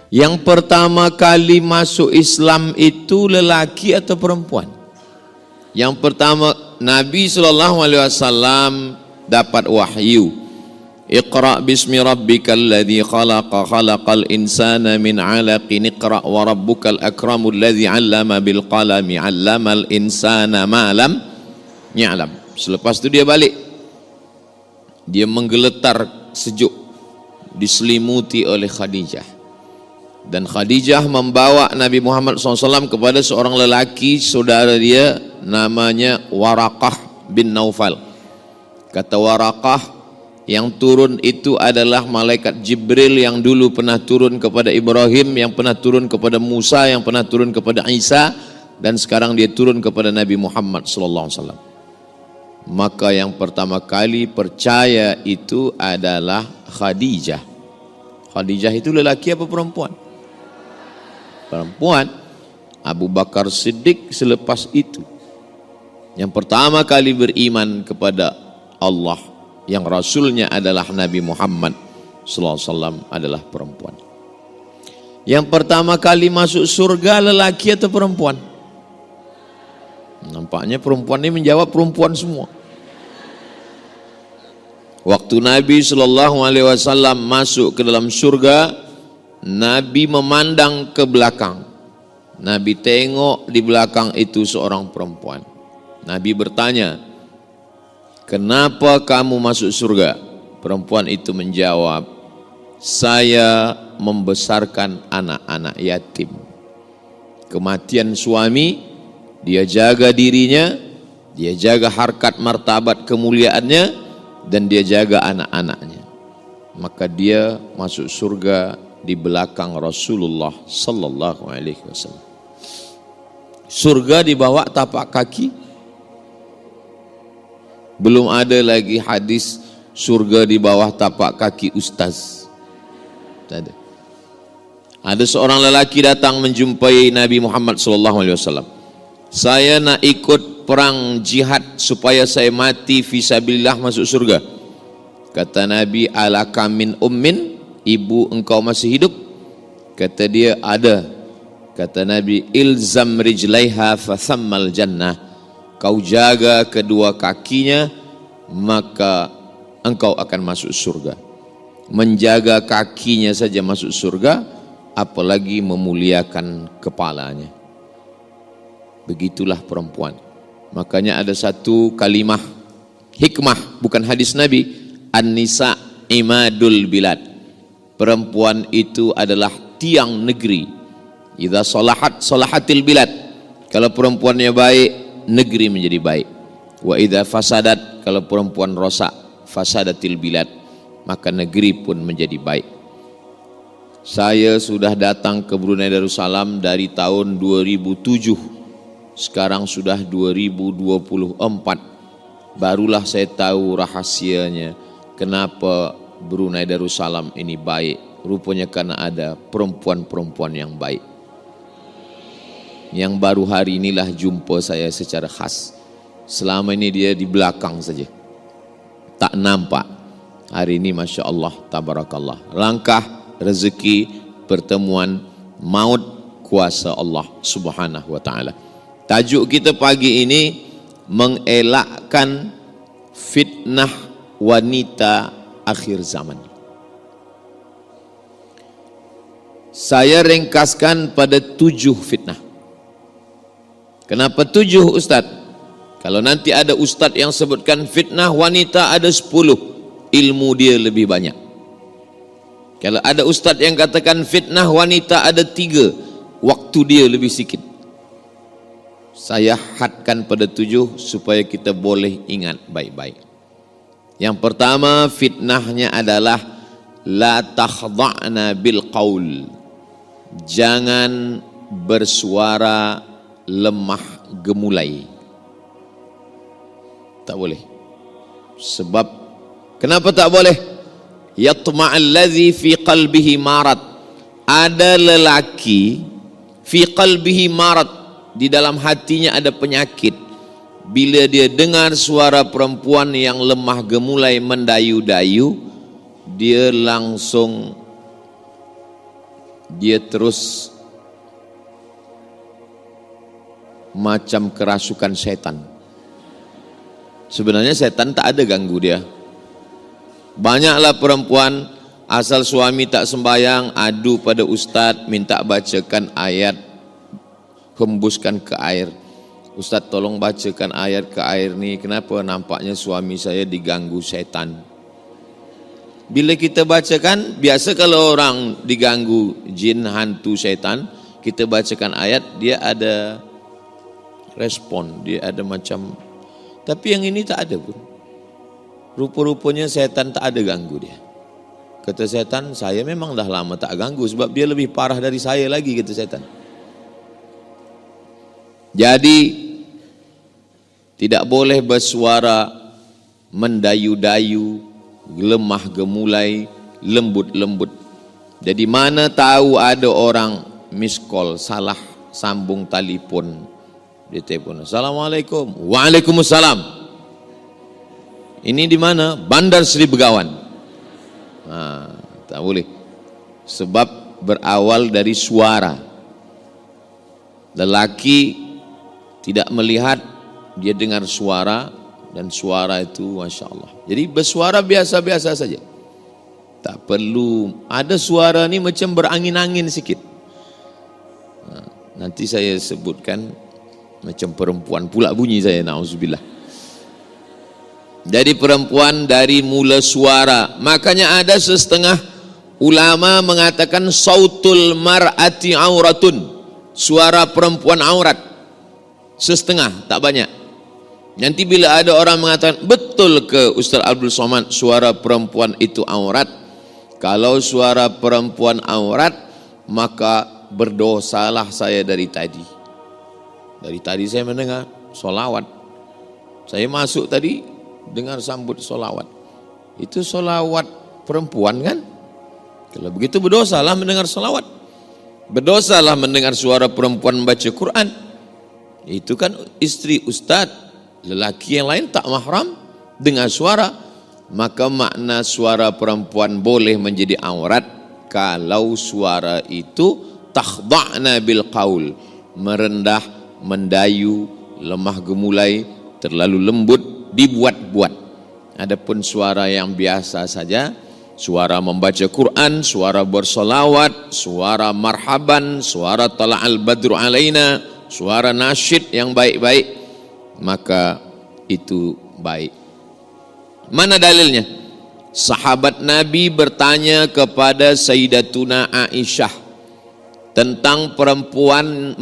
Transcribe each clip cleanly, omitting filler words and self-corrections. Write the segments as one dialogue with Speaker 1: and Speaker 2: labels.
Speaker 1: Yang pertama kali masuk Islam itu lelaki atau perempuan? Yang pertama, Nabi SAW dapat wahyu. Iqra' bismi rabbikal ladzi khalaqa khalaqal insana min 'alaqin iqra' wa rabbukal akramul ladzi 'allama bil qalami 'allamal insana ma lam ya'lam. Selepas itu dia balik. Dia menggeletar sejuk, diselimuti oleh Khadijah. Dan Khadijah membawa Nabi Muhammad SAW kepada seorang lelaki saudara dia namanya Waraqah bin Naufal. Kata Waraqah, yang turun itu adalah malaikat Jibril yang dulu pernah turun kepada Ibrahim, yang pernah turun kepada Musa, yang pernah turun kepada Isa, dan sekarang dia turun kepada Nabi Muhammad SAW. Maka yang pertama kali percaya itu adalah Khadijah. Khadijah itu lelaki apa perempuan? Perempuan. Abu Bakar Siddiq selepas itu. Yang pertama kali beriman kepada Allah, yang Rasulnya adalah Nabi Muhammad SAW adalah perempuan. Yang pertama kali masuk surga lelaki atau perempuan? Nampaknya perempuan ini menjawab perempuan semua. Waktu Nabi SAW masuk ke dalam surga, Nabi memandang ke belakang. Nabi tengok di belakang itu seorang perempuan. Nabi bertanya, kenapa kamu masuk surga? Perempuan itu menjawab, saya membesarkan anak-anak yatim. Kematian suami, dia jaga dirinya, dia jaga harkat martabat kemuliaannya, dan dia jaga anak-anaknya. Maka dia masuk surga di belakang Rasulullah sallallahu alaihi wasallam. Surga di bawah tapak kaki. Belum ada lagi hadis surga di bawah tapak kaki ustaz. Tak ada. Ada seorang lelaki datang menjumpai Nabi Muhammad SAW. Saya nak ikut perang jihad supaya saya mati fisabilillah masuk surga. Kata Nabi, alaka min ummin, ibu engkau masih hidup? Kata dia, ada. Kata Nabi, ilzam rijlaiha fa thammal jannah. Kau jaga kedua kakinya, maka engkau akan masuk surga. Menjaga kakinya saja masuk surga, apalagi memuliakan kepalanya. Begitulah perempuan. Makanya ada satu kalimah hikmah, bukan hadis Nabi, an-nisa imadul bilad. Perempuan itu adalah tiang negeri. Idza salahat salahatil bilad. Kalau perempuannya baik, negeri menjadi baik. Wa idza fasadat, kalau perempuan rosak, fasadatil bilad, maka negeri pun menjadi baik. Saya sudah datang ke Brunei Darussalam dari tahun 2007. Sekarang sudah 2024. Barulah saya tahu rahasianya kenapa Brunei Darussalam ini baik. Rupanya karena ada perempuan-perempuan yang baik. Yang baru hari inilah jumpa saya secara khas. Selama ini dia di belakang saja, tak nampak. Hari ini Masya Allah, tabarakallah. Langkah, rezeki, pertemuan, maut, kuasa Allah subhanahu wa ta'ala. Tajuk kita pagi ini, mengelakkan fitnah wanita akhir zaman. Saya ringkaskan pada 7 fitnah. Kenapa 7 Ustaz? Kalau nanti ada Ustaz yang sebutkan fitnah wanita ada 10, ilmu dia lebih banyak. Kalau ada Ustaz yang katakan fitnah wanita ada 3, waktu dia lebih sikit. Saya hadkan pada 7 supaya kita boleh ingat baik-baik. Yang pertama fitnahnya adalah la takhda'na bil qaul. Jangan bersuara lemah gemulai. Tak boleh. Sebab kenapa tak boleh? Yatma'alladzi fi qalbihi marad. Ada lelaki fi qalbihi marad, di dalam hatinya ada penyakit. Bila dia dengar suara perempuan yang lemah gemulai mendayu-dayu, dia langsung dia terus macam kerasukan setan. Sebenarnya setan tak ada ganggu dia. Banyaklah perempuan asal suami tak sembayang adu pada ustaz, minta bacakan ayat, hembuskan ke air. Ustaz tolong bacakan ayat ke air ni, kenapa nampaknya suami saya diganggu setan. Bila kita bacakan, biasa kalau orang diganggu jin, hantu, setan, kita bacakan ayat, dia ada respon, dia ada macam. Tapi yang ini tak ada pun. Rupa-rupanya setan tak ada ganggu dia. Kata setan, saya memang dah lama tak ganggu sebab dia lebih parah dari saya lagi, kata setan. Jadi tidak boleh bersuara mendayu-dayu, lemah gemulai, lembut-lembut. Jadi mana tahu ada orang miss call, salah sambung telefon. Dia telefon, Assalamualaikum. Waalaikumsalam. Ini di mana? Bandar Seri Begawan. Tak boleh. Sebab berawal dari suara. Lelaki tidak melihat, dia dengar suara, dan suara itu Masya Allah. Jadi bersuara biasa-biasa saja. Tak perlu ada suara ni macam berangin-angin sikit. Nanti saya sebutkan macam perempuan pula bunyi saya, na'udzubillah. Jadi perempuan dari mula suara. Makanya ada setengah ulama mengatakan sautul mar'ati auratun, suara perempuan aurat. Setengah, tak banyak. Nanti bila ada orang mengatakan, betul ke Ustaz Abdul Somad suara perempuan itu aurat? Kalau suara perempuan aurat, maka berdosalah saya dari tadi. Dari tadi saya mendengar solawat. Saya masuk tadi dengar sambut solawat. Itu solawat perempuan kan? Kalau begitu berdosalah mendengar solawat. Berdosalah mendengar suara perempuan membaca Quran. Itu kan istri ustaz, lelaki yang lain tak mahram dengar suara. Maka makna suara perempuan boleh menjadi aurat kalau suara itu takhda'na bil qaul, merendah, mendayu, lemah gemulai, terlalu lembut, dibuat-buat. Adapun suara yang biasa saja, suara membaca Quran, suara bersolawat, suara marhaban, suara tala'al badru alaina, suara nasyid yang baik-baik, maka itu baik. Mana dalilnya? Sahabat Nabi bertanya kepada Sayyidatuna Aisyah tentang perempuan,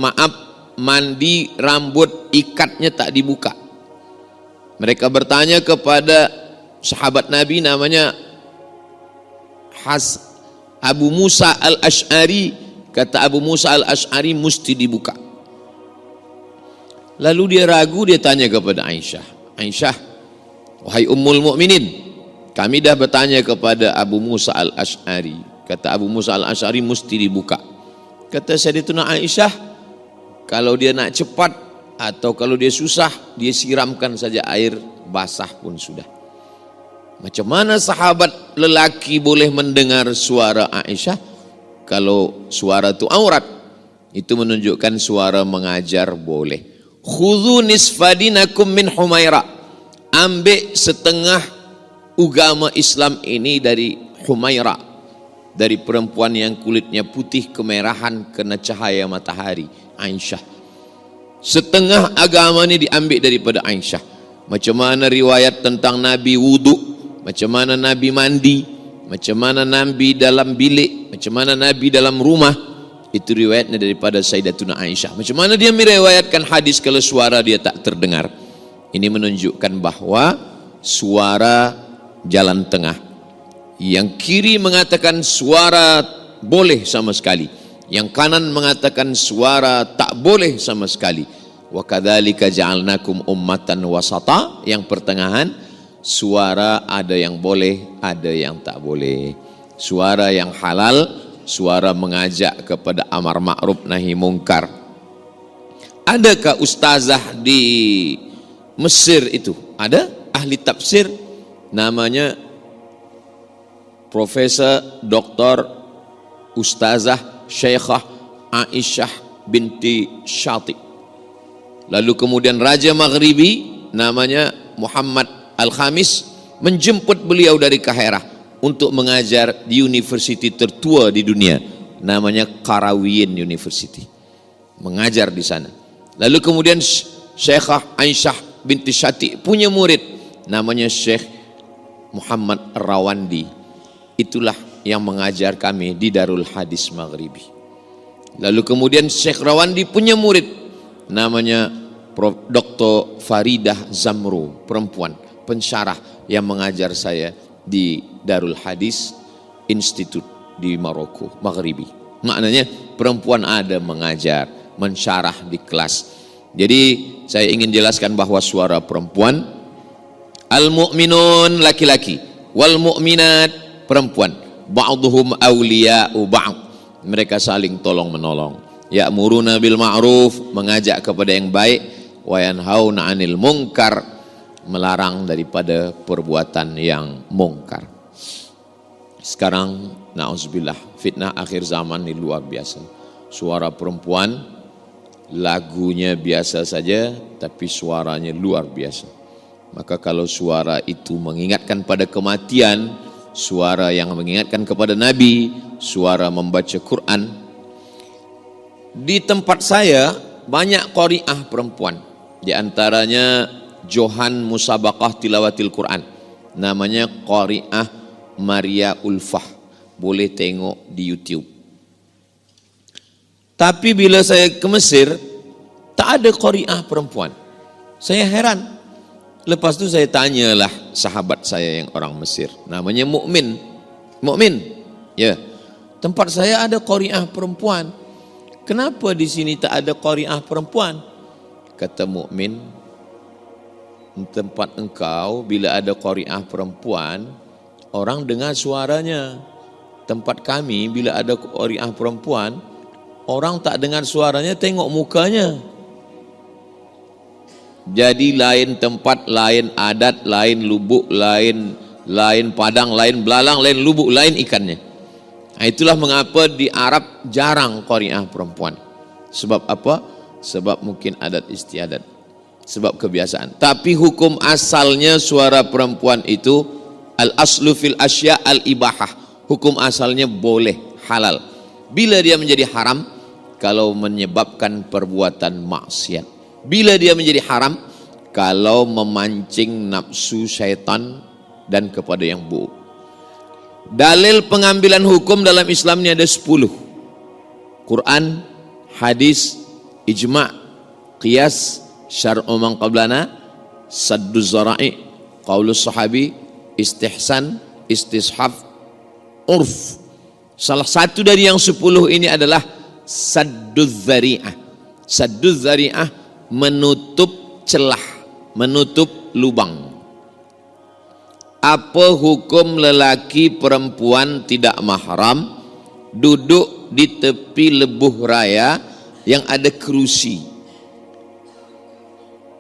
Speaker 1: mandi rambut ikatnya tak dibuka. Mereka bertanya kepada sahabat Nabi namanya Abu Musa al-Ash'ari. Kata Abu Musa al-Ash'ari mesti dibuka. Lalu dia ragu, dia tanya kepada Aisyah, Aisyah, wahai Ummul Mukminin, kami dah bertanya kepada Abu Musa al-Ash'ari. Kata Abu Musa al-Ash'ari mesti dibuka. Kata Sayyidatuna Aisyah, kalau dia nak cepat atau kalau dia susah, dia siramkan saja air basah pun sudah. Macam mana sahabat lelaki boleh mendengar suara Aisyah kalau suara itu aurat? Itu menunjukkan suara mengajar boleh. Khudhu nisfadinakum min Humaira. Ambil setengah agama Islam ini dari Humaira, dari perempuan yang kulitnya putih kemerahan kena cahaya matahari, Aisyah. Setengah agama ini diambil daripada Aisyah. Macam mana riwayat tentang Nabi wudu, macam mana Nabi mandi, macam mana Nabi dalam bilik, macam mana Nabi dalam rumah, itu riwayatnya daripada Sayyidatuna Aisyah. Macam mana dia meriwayatkan hadis kalau suara dia tak terdengar. Ini menunjukkan bahwa suara jalan tengah. Yang kiri mengatakan suara boleh sama sekali, yang kanan mengatakan suara tak boleh sama sekali. Wa kadzalika ja'alnakum ummatan wasata, yang pertengahan, suara ada yang boleh, ada yang tak boleh. Suara yang halal, suara mengajak kepada amar ma'ruf nahi mungkar. Adakah ustazah di Mesir itu? Ada ahli tafsir namanya Profesor Dr. Ustazah Syekhah Aisyah binti Syati. Lalu kemudian Raja Maghribi namanya Muhammad Al-Khamis menjemput beliau dari Kaherah untuk mengajar di universiti tertua di dunia, namanya Qarawiyyin University, mengajar di sana. Lalu kemudian Syekhah Aisyah binti Syati punya murid namanya Syekh Muhammad Rawandi. Itulah yang mengajar kami di Darul Hadis Maghribi. Lalu kemudian Syekh Rawandi punya murid namanya Prof. Dr. Faridah Zamru, perempuan pensyarah yang mengajar saya di Darul Hadis Institute di Maroko Maghribi. Maknanya perempuan ada mengajar, mensyarah di kelas. Jadi saya ingin jelaskan bahwa suara perempuan, al-mu'minun laki-laki, wal mu'minat perempuan, ba'duhum awliya'u ba'd, mereka saling tolong menolong. Ya'muruna bil ma'ruf, mengajak kepada yang baik, wa yanhauna 'anil munkar, melarang daripada perbuatan yang mungkar. Sekarang na'udzubillah, fitnah akhir zaman ini luar biasa. Suara perempuan, lagunya biasa saja tapi suaranya luar biasa. Maka kalau suara itu mengingatkan pada kematian, suara yang mengingatkan kepada Nabi, suara membaca Quran. Di tempat saya banyak qari'ah perempuan, di antaranya Johan Musabaqah Tilawatil Quran, namanya qari'ah Maria Ulfah, boleh tengok di YouTube. Tapi bila saya ke Mesir, tak ada qari'ah perempuan. Saya heran. Lepas tu saya tanyalah sahabat saya yang orang Mesir, namanya Mukmin. Mukmin, ya. Tempat saya ada qari'ah perempuan. Kenapa di sini tak ada qari'ah perempuan? Kata Mukmin, tempat engkau bila ada qari'ah perempuan, orang dengar suaranya. Tempat kami bila ada qari'ah perempuan, orang tak dengar suaranya, tengok mukanya. Jadi lain tempat, lain adat, lain lubuk, lain padang, lain belalang, lain lubuk, lain ikannya. Nah, itulah mengapa di Arab jarang qari'ah perempuan. Sebab apa? Sebab mungkin adat istiadat, sebab kebiasaan. Tapi hukum asalnya suara perempuan itu al-aslu fil asya al-ibahah. Hukum asalnya boleh, halal. Bila dia menjadi haram, kalau menyebabkan perbuatan maksiat. Bila dia menjadi haram, kalau memancing nafsu syaitan dan kepada yang buruk. Dalil pengambilan hukum dalam Islam ini ada 10. Quran, hadis, ijma', qiyas, syar'u man qablana, sadduz zara'i, qaulus sahabi, istihsan, istishaf, urf. Salah satu dari yang 10 ini adalah sadduz zari'ah. Sadduz zari'ah, menutup celah, menutup lubang. Apa hukum lelaki perempuan tidak mahram duduk di tepi lebuh raya yang ada kerusi?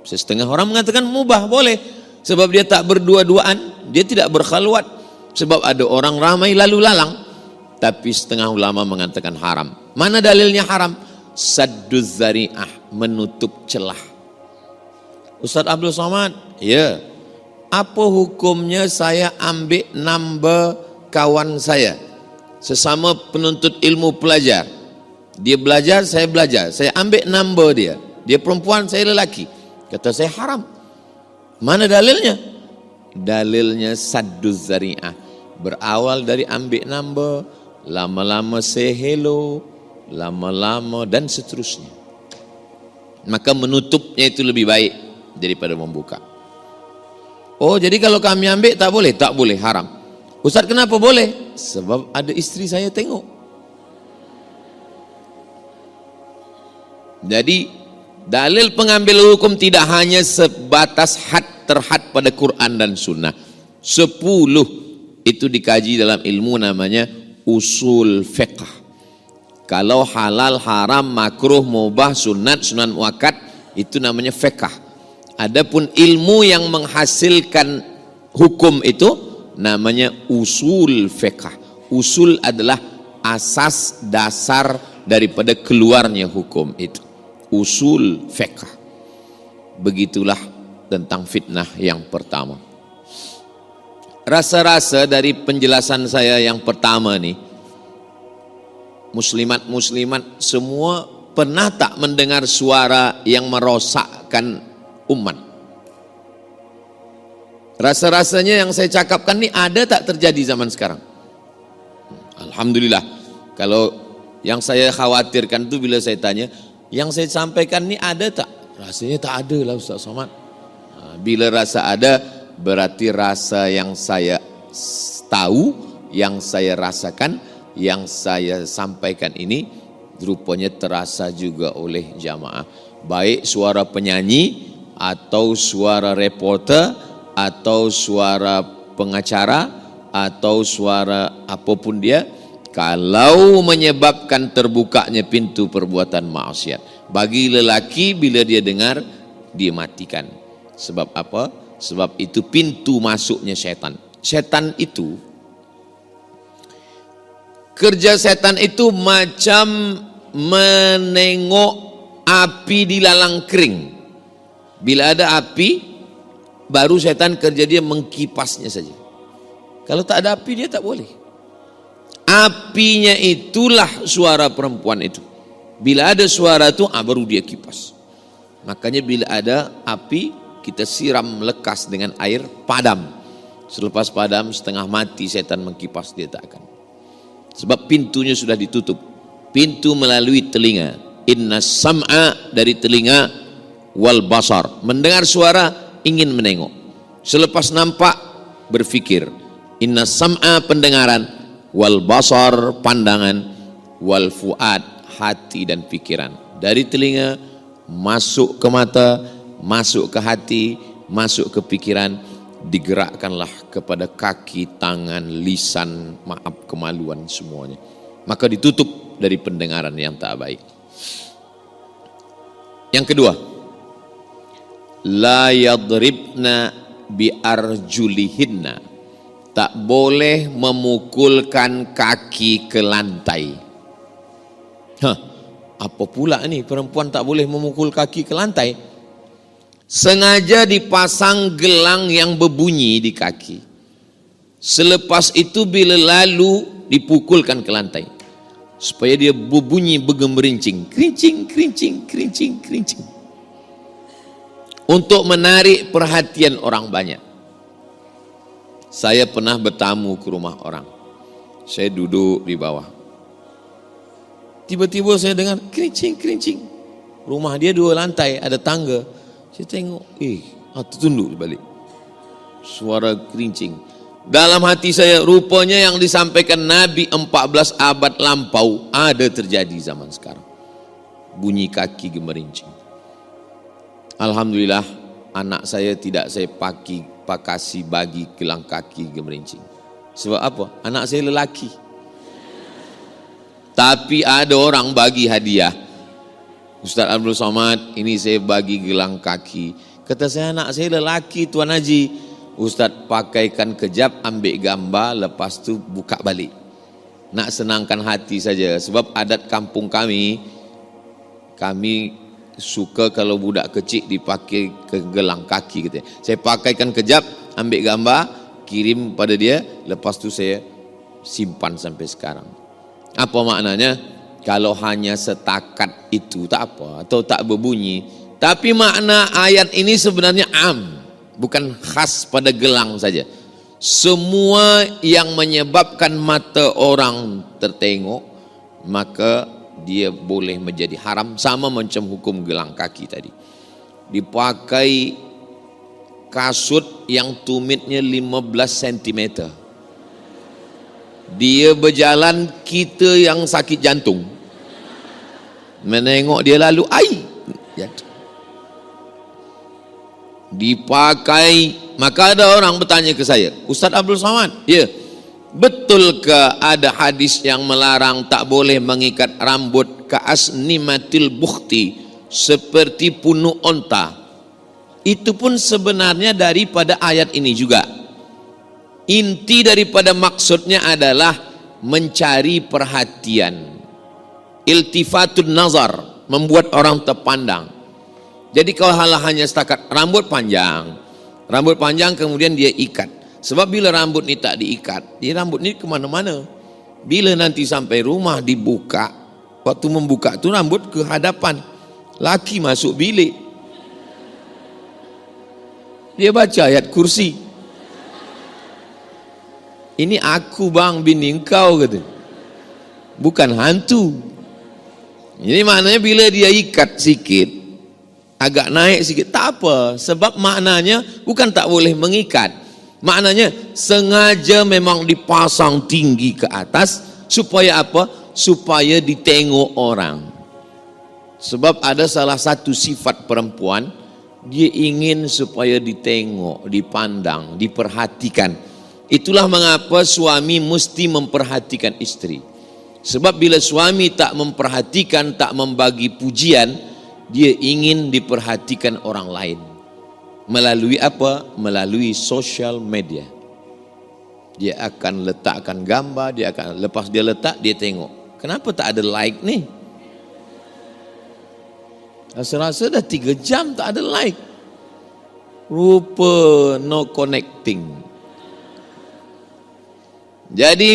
Speaker 1: Setengah orang mengatakan mubah, boleh, sebab dia tak berdua-duaan, dia tidak berkhalwat, sebab ada orang ramai lalu lalang. Tapi setengah ulama mengatakan haram. Mana dalilnya haram? Sadduz zari'ah, menutup celah. Ustaz Abdul Somad, ya, apa hukumnya saya ambil number kawan saya, sesama penuntut ilmu pelajar? Dia belajar, saya belajar, saya ambil number dia. Dia perempuan, saya lelaki. Kata saya haram. Mana dalilnya? Dalilnya sadduz zari'ah, berawal dari ambil number, lama-lama say hello, lama-lama dan seterusnya. Maka menutupnya itu lebih baik daripada membuka. Oh, jadi kalau kami ambil tak boleh? Tak boleh, haram. Ustaz, kenapa boleh? Sebab ada isteri saya tengok. Jadi dalil pengambil hukum tidak hanya sebatas had terhad pada Quran dan Sunnah. 10 itu dikaji dalam ilmu namanya usul fiqh. Kalau halal, haram, makruh, mubah, sunat, sunan muakkad, itu namanya fiqh. Adapun ilmu yang menghasilkan hukum itu namanya usul fiqh. Usul adalah asas dasar daripada keluarnya hukum itu. Usul fiqh. Begitulah tentang fitnah yang pertama. Rasa-rasa dari penjelasan saya yang pertama nih, muslimat semua pernah tak mendengar suara yang merosakkan umat? Rasa-rasanya yang saya cakapkan nih ada tak terjadi zaman sekarang? Alhamdulillah. Kalau yang saya khawatirkan itu bila saya tanya, yang saya sampaikan nih ada tak? Rasanya tak ada lah Ustaz Somad. Bila rasa ada, berarti rasa yang saya tahu, yang saya rasakan, yang saya sampaikan ini rupanya terasa juga oleh jamaah. Baik suara penyanyi atau suara reporter atau suara pengacara atau suara apapun dia, kalau menyebabkan terbukanya pintu perbuatan maksiat. Bagi lelaki bila dia dengar, dia matikan. Sebab apa? Sebab itu pintu masuknya setan. Setan itu, kerja setan itu macam menengok api di lalang kering. Bila ada api, baru setan kerja dia mengkipasnya saja. Kalau tak ada api dia tak boleh. Apinya itulah suara perempuan itu. Bila ada suara itu, baru dia kipas. Makanya bila ada api, kita siram lekas dengan air, padam. Selepas padam, setengah mati setan mengkipas, dia tak akan. Sebab pintunya sudah ditutup. Pintu melalui telinga. Inna sam'a, dari telinga, wal basar. Mendengar suara, ingin menengok. Selepas nampak, berfikir. Inna sam'a, pendengaran, wal basar, pandangan, wal fuad, hati dan pikiran. Dari telinga, masuk ke mata, masuk ke hati, masuk ke pikiran, digerakkanlah kepada kaki, tangan, lisan, maaf, kemaluan semuanya. Maka ditutup dari pendengaran yang tak baik. Yang kedua, la yadribna bi arjulihinna, tak boleh memukulkan kaki ke lantai. Apa pula ni perempuan tak boleh memukul kaki ke lantai? Sengaja dipasang gelang yang berbunyi di kaki. Selepas itu bila lalu dipukulkan ke lantai, supaya dia berbunyi bergemerincing, kerincing, kerincing, kerincing, kerincing, untuk menarik perhatian orang banyak. Saya pernah bertamu ke rumah orang. Saya duduk di bawah. Tiba-tiba saya dengar kerincing, kerincing. Rumah dia 2 lantai, ada tangga. Saya tengok, tertunduk balik. Suara kerincing. Dalam hati saya, rupanya yang disampaikan Nabi 14 abad lampau ada terjadi zaman sekarang. Bunyi kaki gemerincing. Alhamdulillah, anak saya tidak saya pakasi bagi gelang kaki gemerincing. Sebab apa? Anak saya lelaki. Tapi ada orang bagi hadiah. Ustaz Abdul Somad, ini saya bagi gelang kaki. Kata saya, anak saya lelaki Tuan Haji. Ustaz pakaikan kejap, ambil gambar, lepas tu buka balik. Nak senangkan hati saja. Sebab adat kampung kami suka kalau budak kecil dipakai ke gelang kaki. Katanya. Saya pakaikan kejap, ambil gambar, kirim pada dia, lepas tu saya simpan sampai sekarang. Apa maknanya? Kalau hanya setakat itu tak apa, atau tak berbunyi. Tapi makna ayat ini sebenarnya bukan khas pada gelang saja. Semua yang menyebabkan mata orang tertengok, maka dia boleh menjadi haram, sama macam hukum gelang kaki tadi. Dipakai kasut yang tumitnya 15 cm. Dia berjalan, kita yang sakit jantung menengok dia lalu, dipakai. Maka ada orang bertanya ke saya, Ustaz Abdul Somad, ya, betul ke ada hadis yang melarang tak boleh mengikat rambut ke asnimatil bukhti, seperti punuk onta? Itu pun sebenarnya daripada ayat ini juga. Inti daripada maksudnya adalah mencari perhatian, iltifatun nazar, membuat orang terpandang. Jadi kalau hanya setakat rambut panjang kemudian dia ikat. Sebab bila rambut ni tak diikat, dia rambut ni kemana-mana. Bila nanti sampai rumah dibuka, waktu membuka tu rambut ke hadapan, laki masuk bilik, dia baca ayat kursi. Ini aku bang, bini engkau, kata. Bukan hantu. Jadi maknanya bila dia ikat sikit, agak naik sikit, tak apa. Sebab maknanya bukan tak boleh mengikat. Maknanya sengaja memang dipasang tinggi ke atas. Supaya apa? Supaya ditengok orang. Sebab ada salah satu sifat perempuan, dia ingin supaya ditengok, dipandang, diperhatikan. Itulah mengapa suami mesti memperhatikan istri. Sebab bila suami tak memperhatikan, tak membagi pujian, dia ingin diperhatikan orang lain. Melalui apa? Melalui social media. Dia akan letakkan gambar, lepas dia letak, dia tengok. Kenapa tak ada like ni? Rasa-rasa dah 3 jam tak ada like. Rupa no connecting. Jadi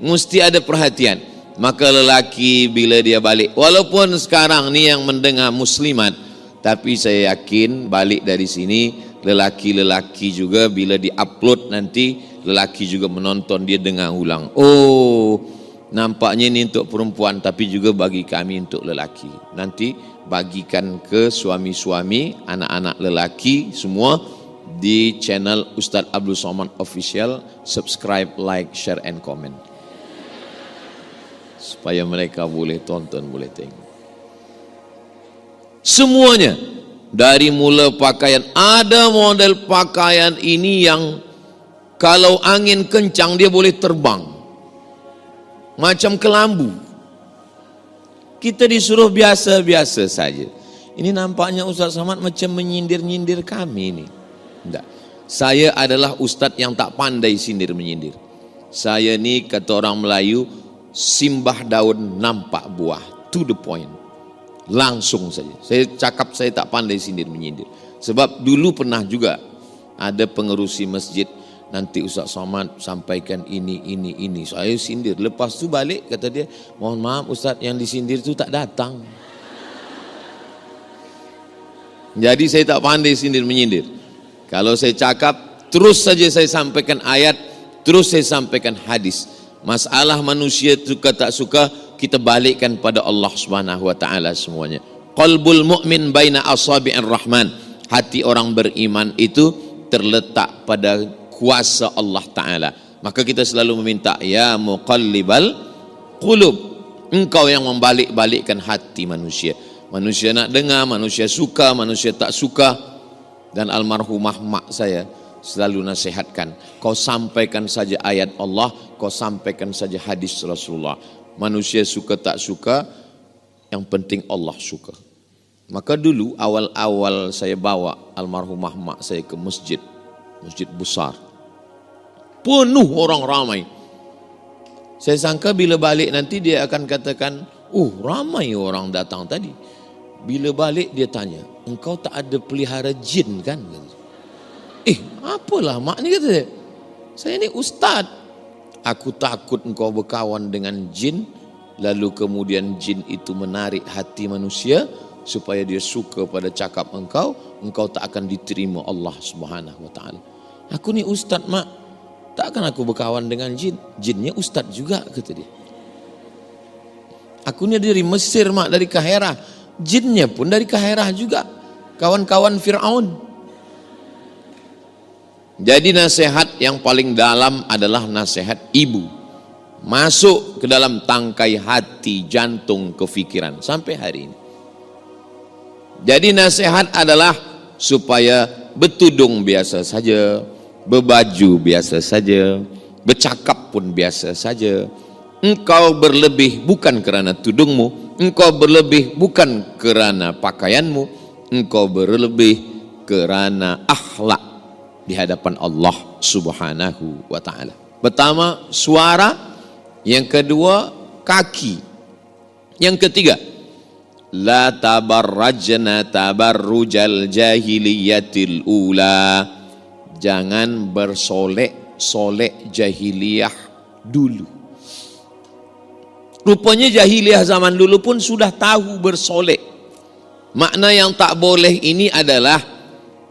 Speaker 1: mesti ada perhatian. Maka lelaki bila dia balik, walaupun sekarang ni yang mendengar muslimat, tapi saya yakin balik dari sini lelaki-lelaki juga bila di-upload nanti, lelaki juga menonton, dia dengar ulang. Oh, nampaknya ini untuk perempuan, tapi juga bagi kami untuk lelaki. Nanti bagikan ke suami-suami, anak-anak lelaki semua di channel Ustaz Abdul Somad Official. Subscribe, like, share and comment, supaya mereka boleh tonton, boleh tengok. Semuanya, dari mula pakaian. Ada model pakaian ini yang kalau angin kencang dia boleh terbang, macam kelambu. Kita disuruh biasa-biasa saja. Ini nampaknya Ustaz Somad macam menyindir-nyindir kami ini. Tidak. Saya adalah ustaz yang tak pandai sindir-menyindir. Saya ni kata orang Melayu, simbah daun nampak buah, to the point, langsung saja. Saya cakap saya tak pandai sindir-menyindir. Sebab dulu pernah juga ada pengerusi masjid, nanti Ustaz Somad sampaikan ini. Saya sindir. Lepas tu balik kata dia, mohon maaf Ustaz, yang disindir tu tak datang. Jadi saya tak pandai sindir-menyindir. Kalau saya cakap, terus saja saya sampaikan ayat, terus saya sampaikan hadis. Masalah manusia suka tak suka, kita balikkan pada Allah Subhanahu wa taala semuanya. Qalbul mu'min baina asabi'ir rahman. Hati orang beriman itu terletak pada kuasa Allah taala. Maka kita selalu meminta, ya muqallibal qulub, engkau yang membalik-balikkan hati manusia. Manusia nak dengar, manusia suka, manusia tak suka. Dan almarhumah mak saya selalu nasihatkan, kau sampaikan saja ayat Allah, kau sampaikan saja hadis Rasulullah. Manusia suka tak suka, yang penting Allah suka. Maka dulu awal-awal saya bawa almarhumah mak saya ke masjid besar, penuh orang ramai. Saya sangka bila balik nanti dia akan katakan, ramai orang datang tadi. Bila balik dia tanya, engkau tak ada pelihara jin kan? Apalah mak ni, kata dia. Saya ni ustaz. Aku takut engkau berkawan dengan jin, lalu kemudian jin itu menarik hati manusia supaya dia suka pada cakap engkau tak akan diterima Allah Subhanahu wa taala. Aku ni ustaz mak, takkan aku berkawan dengan jin. Jinnya ustaz juga, kata dia. Aku ni dari Mesir mak, dari Kahirah. Jinnya pun dari Kahirah juga, kawan-kawan Fir'aun. Jadi nasihat yang paling dalam adalah nasihat ibu, masuk ke dalam tangkai hati, jantung, kefikiran sampai hari ini. Jadi nasihat adalah supaya bertudung biasa saja, berbaju biasa saja, bercakap pun biasa saja. Engkau berlebih bukan kerana tudungmu, engkau berlebih bukan kerana pakaianmu, engkau berlebih kerana akhlak di hadapan Allah Subhanahu wa taala. Pertama, suara, Yang kedua, kaki. Yang ketiga, la tabarrajna tabarrujal jahiliyatil ula. Jangan bersolek-solek jahiliyah dulu. Rupanya jahiliyah zaman dulu pun sudah tahu bersolek. Makna yang tak boleh ini adalah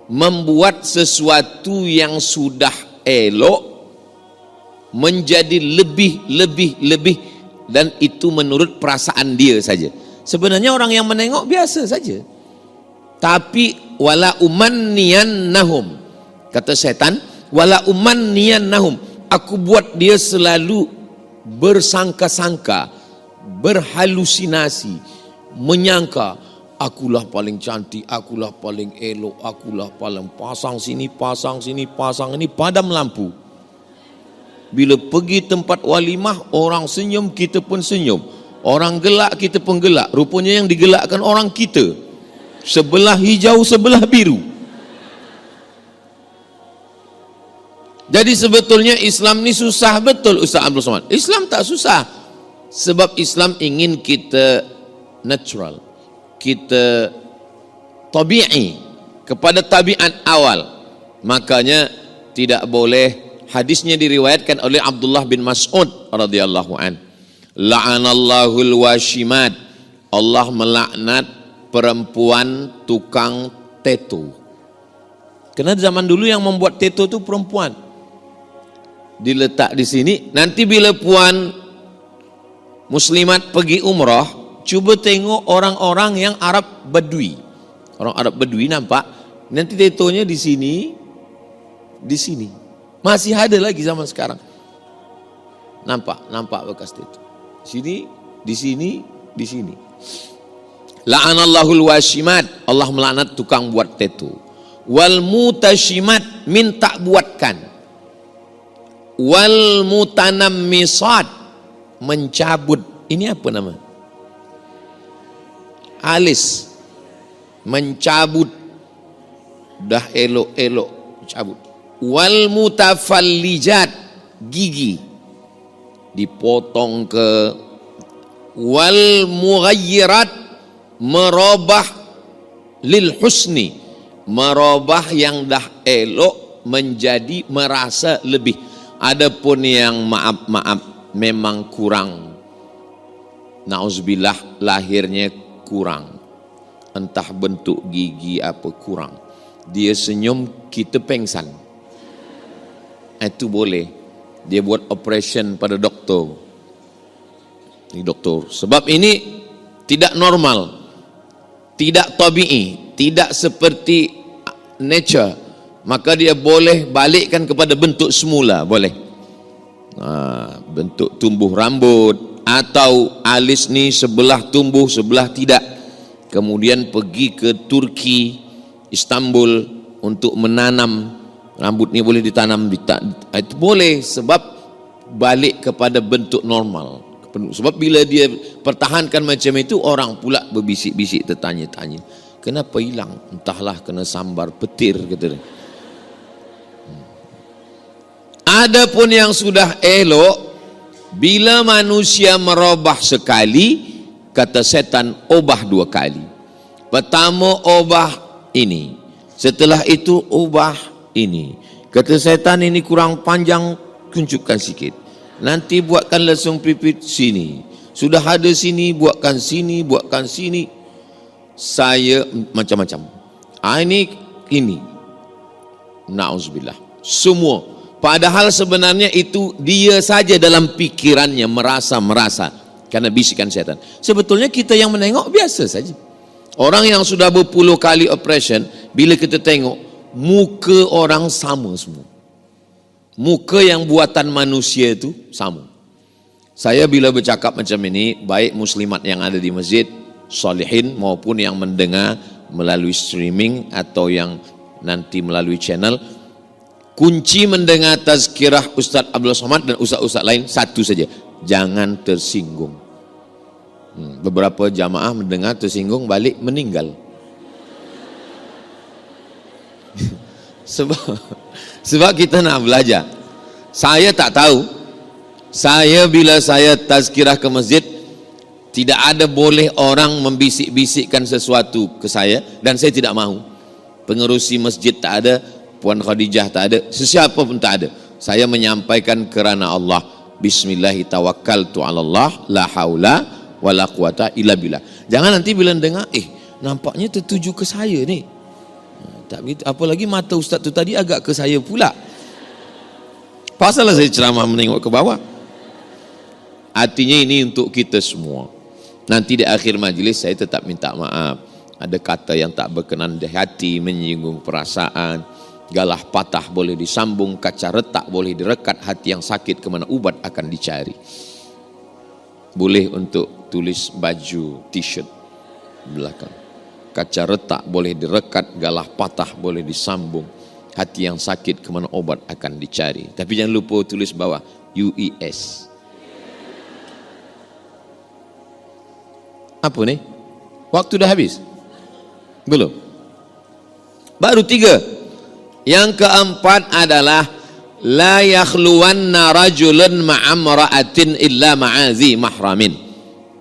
Speaker 1: membuat sesuatu yang sudah elok menjadi lebih dan itu menurut perasaan dia saja. Sebenarnya orang yang menengok biasa saja. Tapi wala umanniyannahum, kata setan, wala umanniyannahum, aku buat dia selalu bersangka-sangka, berhalusinasi, menyangka akulah paling cantik, akulah paling elok, akulah paling pasang sini, pasang sini, pasang ini, padam lampu. Bila pergi tempat walimah, orang senyum, kita pun senyum. Orang gelak, kita pun gelak. Rupanya yang digelakkan orang kita. Sebelah hijau, sebelah biru. Jadi sebetulnya Islam ni susah betul, Ustaz Abdul Somad. Islam tak susah. Sebab Islam ingin kita natural. Kita tabi'i, kepada tabiat awal. Makanya tidak boleh. Hadisnya diriwayatkan oleh Abdullah bin Mas'ud radhiyallahu an. La'anallahul washimat. Allah melaknat perempuan tukang tato. Karena zaman dulu yang membuat tato itu perempuan. Diletak di sini. Nanti bila puan muslimat pergi umrah, cuba tengok orang-orang yang Arab Badui. Orang Arab Badui nampak nanti tatonya di sini, di sini. Masih ada lagi zaman sekarang. Nampak bekas tato. Sini, di sini, di sini. La'anallahul washimat. Allah melaknat tukang buat tato. Wal mutashimat, minta buatkan. Wal mutanammisat, mencabut. Ini apa nama? Alis. Mencabut. Dah elok-elok cabut. Wal mutafallijat, gigi dipotong ke. Wal mughayyirat, merubah lil husni, merubah yang dah elok menjadi merasa lebih. Adapun yang maaf memang kurang, nauzubillah, lahirnya kurang, entah bentuk gigi apa kurang, dia senyum kita pengsan, itu boleh. Dia buat operation pada doktor. Ini doktor. Sebab ini tidak normal, tidak tabi'i, tidak seperti nature. Maka dia boleh balikkan kepada bentuk semula, boleh. Bentuk tumbuh rambut, atau alis ni sebelah tumbuh, sebelah tidak. Kemudian pergi ke Turki, Istanbul untuk menanam. Rambut ni boleh ditanam, itu boleh, sebab balik kepada bentuk normal. Sebab bila dia pertahankan macam itu, orang pula berbisik-bisik, tertanya-tanya, kenapa hilang? Entahlah, kena sambar petir, kata dia. Adapun yang sudah elok, bila manusia merubah sekali, kata setan, ubah 2 kali. Pertama ubah ini, setelah itu ubah ini. Kata setan, ini kurang panjang, kunjukkan sikit. Nanti buatkan lesung pipit sini. Sudah ada sini, buatkan sini, buatkan sini. Saya macam-macam. Ini. Na'udzubillah. Semua. Padahal sebenarnya itu dia saja dalam pikirannya merasa. Karena bisikan setan. Sebetulnya kita yang menengok biasa saja. Orang yang sudah berpuluh kali operation, bila kita tengok, muka orang sama semua. Muka yang buatan manusia itu sama. Saya bila bercakap macam ini, baik muslimat yang ada di masjid, salihin, maupun yang mendengar melalui streaming atau yang nanti melalui channel, kunci mendengar tazkirah Ustaz Abdul Somad dan ustaz-ustaz lain satu saja, jangan tersinggung. Beberapa jamaah mendengar tersinggung, balik meninggal. sebab kita nak belajar. Saya tak tahu Bila saya tazkirah ke masjid, tidak ada boleh orang membisik-bisikkan sesuatu ke saya, dan saya tidak mahu. Pengerusi masjid tak ada, Puan Khadijah tak ada, sesiapa pun tak ada. Saya menyampaikan kerana Allah. Bismillahi tawakkaltu 'ala Allah, la haula wala quwata illa billah. Jangan nanti bila dengar, nampaknya tertuju ke saya ni. Tak begitu. Apalagi mata ustaz tu tadi agak ke saya pula. Pasallah saya ceramah menengok ke bawah. Artinya ini untuk kita semua. Nanti di akhir majlis saya tetap minta maaf. Ada kata yang tak berkenan di hati, menyinggung perasaan. Galah patah boleh disambung, kaca retak boleh direkat, hati yang sakit kemana ubat akan dicari. Boleh untuk tulis baju, t-shirt belakang. Kaca retak boleh direkat, galah patah boleh disambung, hati yang sakit kemana obat akan dicari. Tapi jangan lupa tulis bawah UES. Apa ni? Waktu dah habis? Belum? Baru 3. Yang keempat adalah la yakhluwanna rajulun ma'amra'atin illa ma'azi mahramin.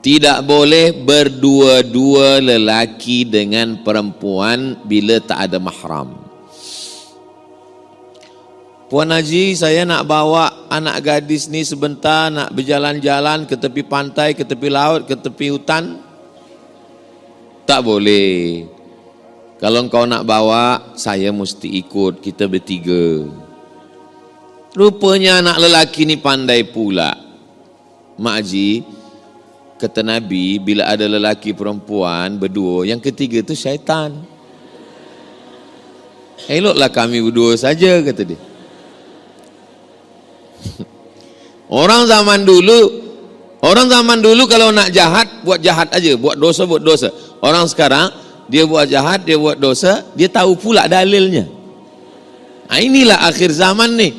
Speaker 1: Tidak boleh berdua-dua lelaki dengan perempuan bila tak ada mahram. Puan Haji, saya nak bawa anak gadis ni sebentar, nak berjalan-jalan ke tepi pantai, ke tepi laut, ke tepi hutan. Tak boleh. Kalau engkau nak bawa, saya mesti ikut, kita bertiga. Rupanya anak lelaki ni pandai pula. Mak Haji, kata Nabi, bila ada lelaki perempuan berdua, yang ketiga tu syaitan. Eloklah kami berdua saja, kata dia. Orang zaman dulu kalau nak jahat, buat jahat aja, buat dosa, buat dosa. Orang sekarang, dia buat jahat, dia buat dosa, dia tahu pula dalilnya. Inilah akhir zaman ni.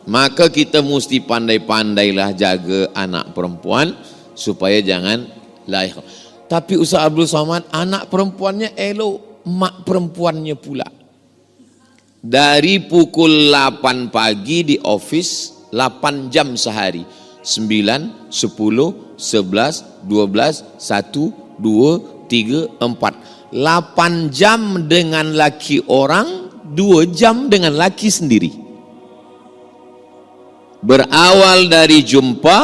Speaker 1: Maka kita mesti pandai-pandailah jaga anak perempuan supaya jangan lahir. Tapi Ustaz Abdul Somad, anak perempuannya elok, mak perempuannya pula. Dari pukul 8 pagi di office, 8 jam sehari. 9, 10, 11, 12, 1, 2, 3, 4. 8 jam dengan laki orang, 2 jam dengan laki sendiri. Berawal dari jumpa,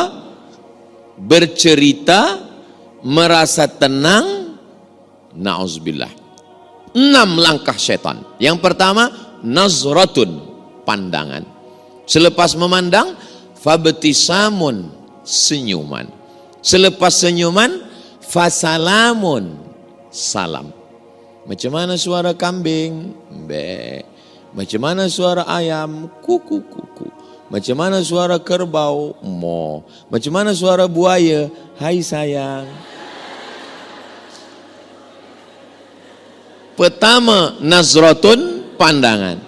Speaker 1: bercerita, merasa tenang, na'udzubillah. 6 langkah syaitan. Yang pertama, nazratun, pandangan. Selepas memandang, fabtisamun, senyuman. Selepas senyuman, fasalamun, salam. Macam mana suara kambing? Be. Macam mana suara ayam? Kuku kuku. Macam mana suara kerbau? Mo. Macam mana suara buaya? Hai sayang. Pertama, nazratun, pandangan.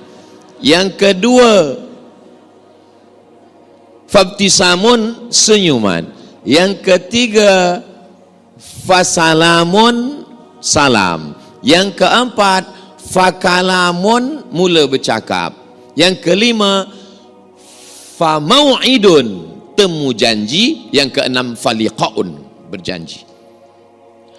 Speaker 1: Yang kedua, fabtisamun, senyuman. Yang ketiga, fasalamun, salam. Yang keempat, fakalamun, mula bercakap. Yang kelima, famau'idun, temu janji. Yang keenam, faliqaun, berjanji.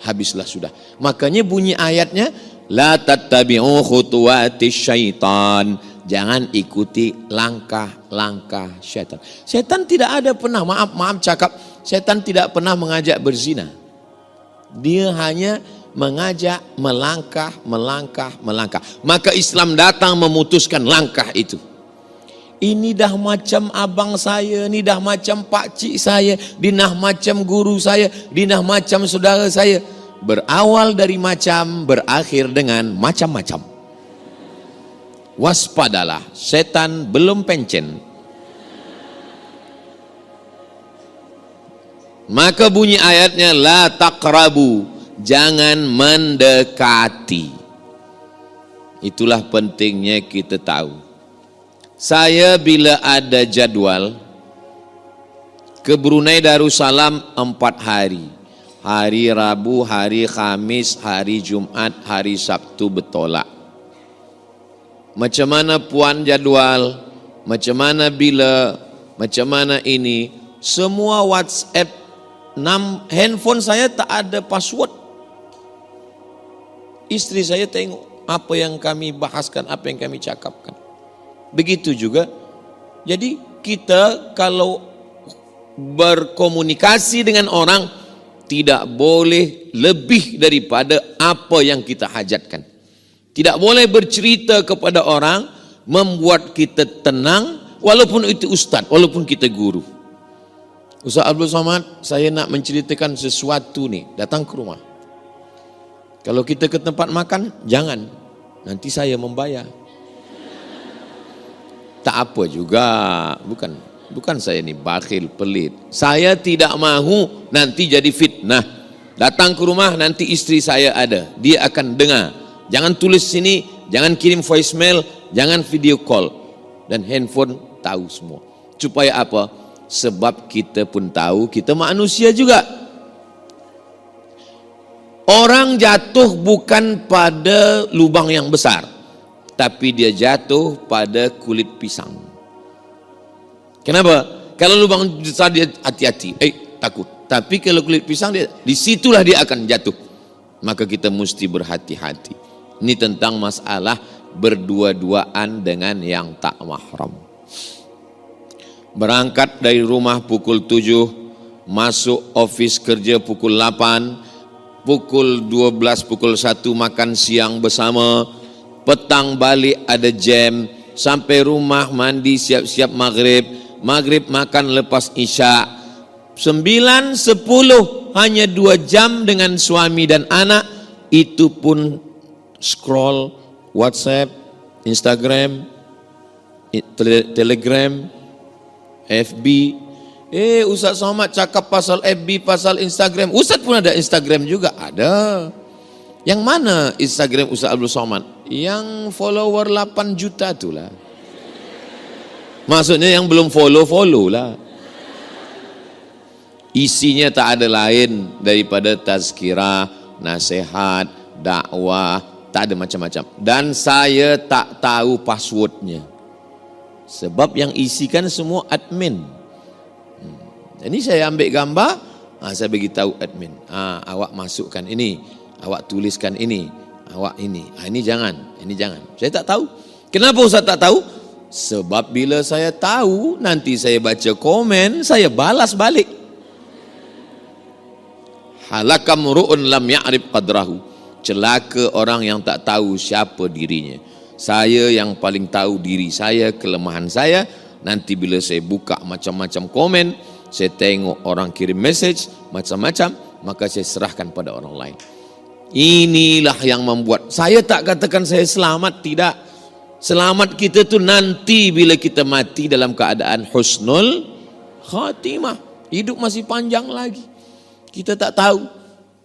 Speaker 1: Habislah sudah. Makanya bunyi ayatnya, la tattabi'u khutuwatis syaitan. Jangan ikuti langkah-langkah syaitan. Syaitan tidak ada pernah, maaf cakap, syaitan tidak pernah mengajak berzina. Dia hanya mengajak melangkah. Maka Islam datang memutuskan langkah itu. Ini dah macam abang saya, ini dah macam pakcik saya, ini dah macam guru saya, ini dah macam saudara saya. Berawal dari macam, berakhir dengan macam-macam. Waspadalah, setan belum pencen. Maka bunyi ayatnya, la taqrabu, jangan mendekati. Itulah pentingnya kita tahu. Saya bila ada jadwal ke Brunei Darussalam 4 hari. Hari Rabu, hari Khamis, hari Jumat, hari Sabtu bertolak. Macam mana puan jadual, macam mana bila, macam mana ini, Semua WhatsApp, handphone saya tak ada password. Istri saya tengok apa yang kami bahaskan, apa yang kami cakapkan. Begitu juga. Jadi kita kalau berkomunikasi dengan orang tidak boleh lebih daripada apa yang kita hajatkan. Tidak boleh bercerita kepada orang membuat kita tenang, walaupun itu ustaz, walaupun kita guru. Ustaz Abdul Somad, saya nak menceritakan sesuatu nih, datang ke rumah. Kalau kita ke tempat makan, jangan, nanti saya membayar. Tak apa juga, bukan saya ni bakhil, pelit. Saya tidak mahu nanti jadi fitnah. Datang ke rumah, nanti istri saya ada, dia akan dengar. Jangan tulis sini, jangan kirim voicemail, jangan video call. Dan handphone tahu semua. Supaya apa? Sebab kita pun tahu, kita manusia juga. Orang jatuh bukan pada lubang yang besar, tapi dia jatuh pada kulit pisang. Kenapa? Kalau lubang besar dia hati-hati, takut. Tapi kalau kulit pisang dia, disitulah dia akan jatuh. Maka kita mesti berhati-hati. Ini tentang masalah berdua-duaan dengan yang tak mahram. Berangkat dari rumah pukul 7, masuk office kerja pukul 8, pukul 12, pukul 1 makan siang bersama, petang balik ada jam, sampai rumah mandi siap-siap maghrib, maghrib makan lepas isya, 9, 10 hanya 2 jam dengan suami dan anak, itu pun scroll WhatsApp, Instagram, Telegram, FB. Ustaz Somad cakap pasal FB, pasal Instagram. Ustaz pun ada Instagram juga? Ada. Yang mana Instagram Ustaz Abdul Somad? Yang follower 8 juta tu lah. Maksudnya yang belum follow lah. Isinya tak ada lain daripada tazkirah, nasihat, dakwah, tak ada macam-macam. Dan saya tak tahu passwordnya. Sebab yang isikan semua admin. Ini saya ambil gambar, saya bagi tahu admin. Awak masukkan ini, awak tuliskan ini, awak ini. Ini jangan, ini jangan. Saya tak tahu. Kenapa Ustaz tak tahu? Sebab bila saya tahu, nanti saya baca komen, saya balas balik. Halakam ru'un lam ya'rif qadrahu. Celaka orang yang tak tahu siapa dirinya. Saya yang paling tahu diri saya, kelemahan saya. Nanti bila saya buka macam-macam komen, saya tengok orang kirim message macam-macam, maka saya serahkan pada orang lain. Inilah yang membuat saya tak katakan saya selamat, tidak. Selamat kita tu nanti bila kita mati dalam keadaan husnul khatimah. Hidup masih panjang lagi. Kita tak tahu.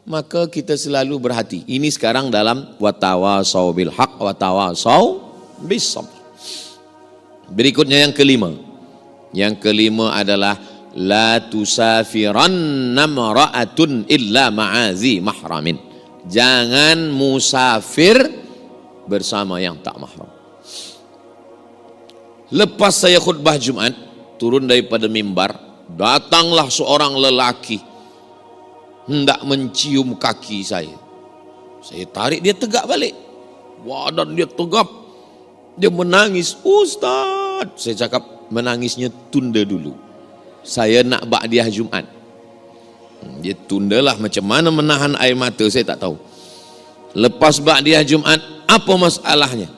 Speaker 1: Maka kita selalu berhati. Ini sekarang dalam watawasau bil haq watawasau bis sabr. Berikutnya yang kelima. Yang kelima adalah la tusafiranna mar'atun illa ma'azi mahramin. Jangan musafir bersama yang tak mahram. Lepas saya khutbah Jumat, turun daripada mimbar, datanglah seorang lelaki hendak mencium kaki saya. Saya tarik, dia tegak balik. Badan dia tegap. Dia menangis. Ustaz, saya cakap menangisnya tunda dulu. Saya nak ba'diyah Jumat. Dia tundalah, macam mana menahan air mata saya tak tahu. Lepas ba'diyah Jumat, apa masalahnya?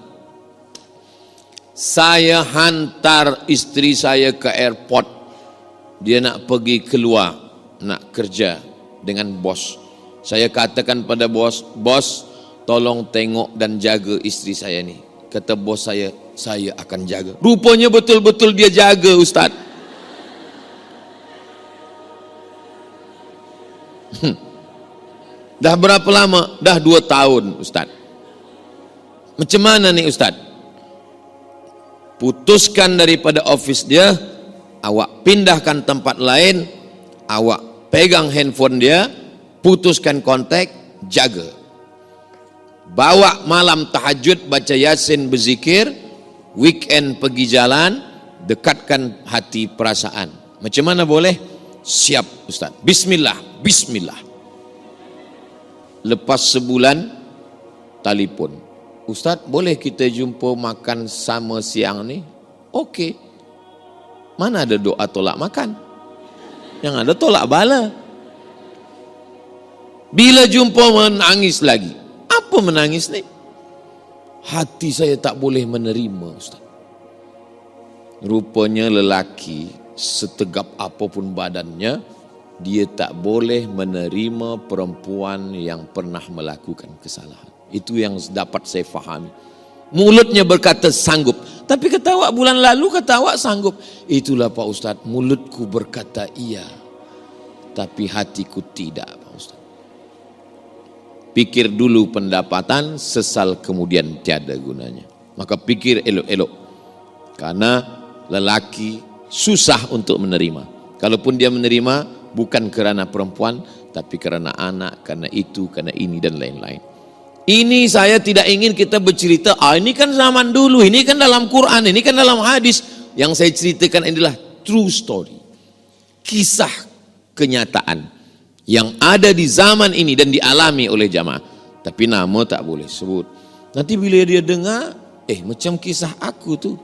Speaker 1: Saya hantar isteri saya ke airport. Dia nak pergi keluar, nak kerja dengan bos. Saya katakan pada bos, bos tolong tengok dan jaga isteri saya ni. Kata bos saya akan jaga. Rupanya betul-betul dia jaga, Ustaz. Dah berapa lama? Dah 2 tahun, Ustaz. Macam mana nih, Ustaz? Putuskan daripada office dia, awak pindahkan tempat lain, awak pegang handphone dia, putuskan kontak, jaga. Bawa malam tahajud, baca yasin, berzikir, weekend pergi jalan, dekatkan hati perasaan. Macam mana boleh? Siap Ustaz. Bismillah, bismillah. Lepas sebulan telefon. Ustaz, boleh kita jumpa makan sama siang ni? Okey. Mana ada doa tolak makan? Yang ada tolak bala. Bila jumpa menangis lagi. Apa menangis ni? Hati saya tak boleh menerima Ustaz. Rupanya lelaki setegap apapun badannya, dia tak boleh menerima perempuan yang pernah melakukan kesalahan. Itu yang dapat saya fahami. Mulutnya berkata sanggup, tapi kata awak bulan lalu kata awak sanggup. Itulah Pak Ustaz, mulutku berkata iya, tapi hatiku tidak Pak Ustaz. Pikir dulu pendapatan, sesal kemudian tiada gunanya. Maka pikir elok-elok. Karena lelaki susah untuk menerima. Kalaupun dia menerima, bukan kerana perempuan, tapi kerana anak, kerana itu, kerana ini dan lain-lain. Ini saya tidak ingin kita bercerita, ini kan zaman dulu, ini kan dalam Quran, ini kan dalam hadis. Yang saya ceritakan adalah true story. Kisah kenyataan yang ada di zaman ini dan dialami oleh jamaah. Tapi nama tak boleh sebut. Nanti bila dia dengar, macam kisah aku tu.